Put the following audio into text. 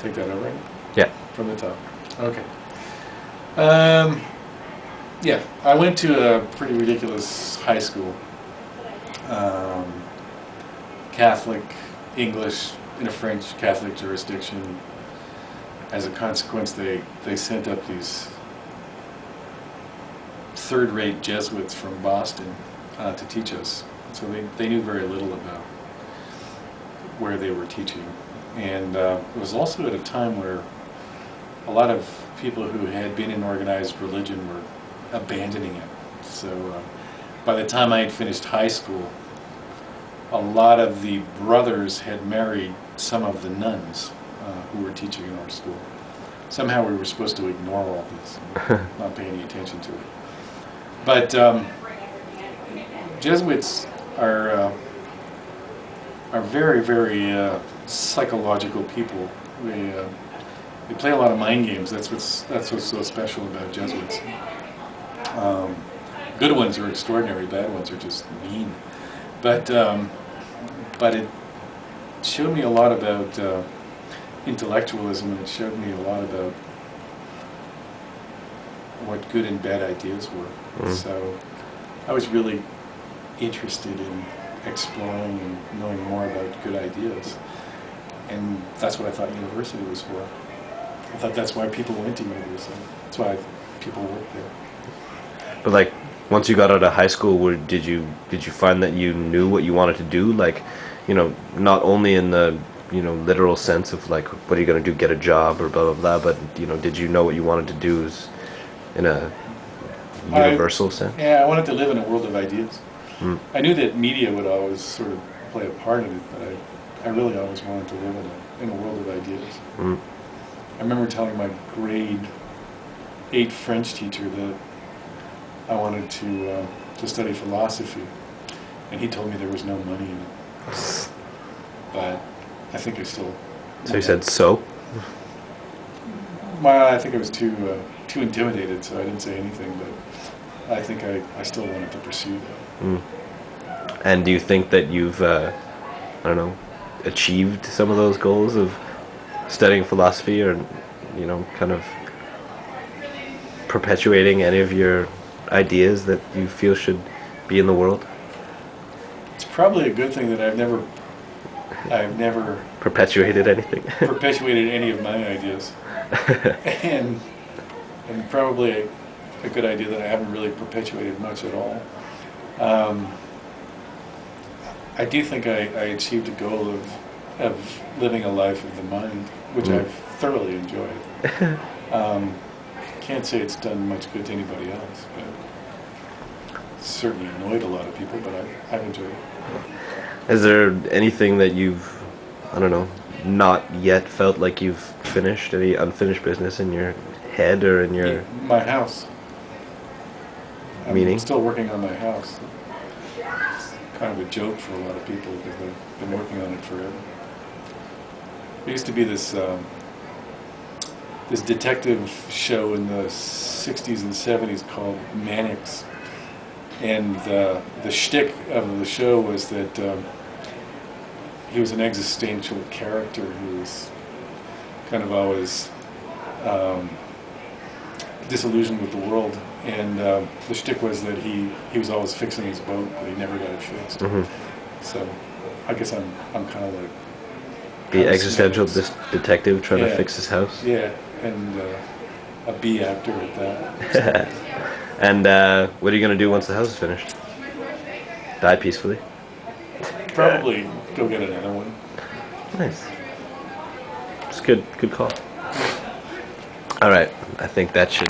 take that over Yeah. from the top. Okay. Yeah, I went to a pretty ridiculous high school. Catholic, English, in a French Catholic jurisdiction. As a consequence, they sent up these third-rate Jesuits from Boston to teach us. So they knew very little about where they were teaching. And it was also at a time where a lot of people who had been in organized religion were abandoning it. So by the time I had finished high school, a lot of the brothers had married some of the nuns who were teaching in our school. Somehow we were supposed to ignore all this, and not pay any attention to it. But Jesuits are very, very psychological people. They play a lot of mind games. That's what's so special about Jesuits. Good ones are extraordinary. Bad ones are just mean. But it showed me a lot about intellectualism, and it showed me a lot about what good and bad ideas were. Mm. So I was really interested in exploring and knowing more about good ideas. And that's what I thought university was for. I thought that's why people went to university. That's why people work there. But like, once you got out of high school, did you find that you knew what you wanted to do? Like, you know, not only in the, you know, literal sense of like, what are you going to do, get a job or blah, blah, blah, but, you know, did you know what you wanted to do in a universal sense? Yeah, I wanted to live in a world of ideas. Mm. I knew that media would always sort of play a part in it, but I really always wanted to live in a world of ideas. Mm. I remember telling my grade 8 French teacher that I wanted to study philosophy, and he told me there was no money in it. But I think I still... So he said so? Well, I think I was too intimidated, so I didn't say anything, but I think I still wanted to pursue that. Mm. And do you think that you've, I don't know, achieved some of those goals of studying philosophy, or, you know, kind of perpetuating any of your ideas that you feel should be in the world? It's probably a good thing that I've never perpetuated anything. Perpetuated any of my ideas. and probably a good idea that I haven't really perpetuated much at all. I do think I achieved a goal of living a life of the mind, which I've thoroughly enjoyed. Can't say it's done much good to anybody else, but it's certainly annoyed a lot of people, but I've enjoyed it. Is there anything that you've, I don't know, not yet felt like you've finished, any unfinished business in your head or in your... My house. Meaning? I'm still working on my house. It's kind of a joke for a lot of people because they've been working on it forever. There used to be this this detective show in the 60s and 70s called Mannix. And the shtick of the show was that he was an existential character who was kind of always disillusioned with the world. And the shtick was that he was always fixing his boat, but he never got it fixed. Mm-hmm. So I guess I'm kind of like... The existential detective trying to fix his house? Yeah, and a B actor at that. And what are you going to do once the house is finished? Die peacefully? Probably go get another one. Nice. It's good call. All right, I think that should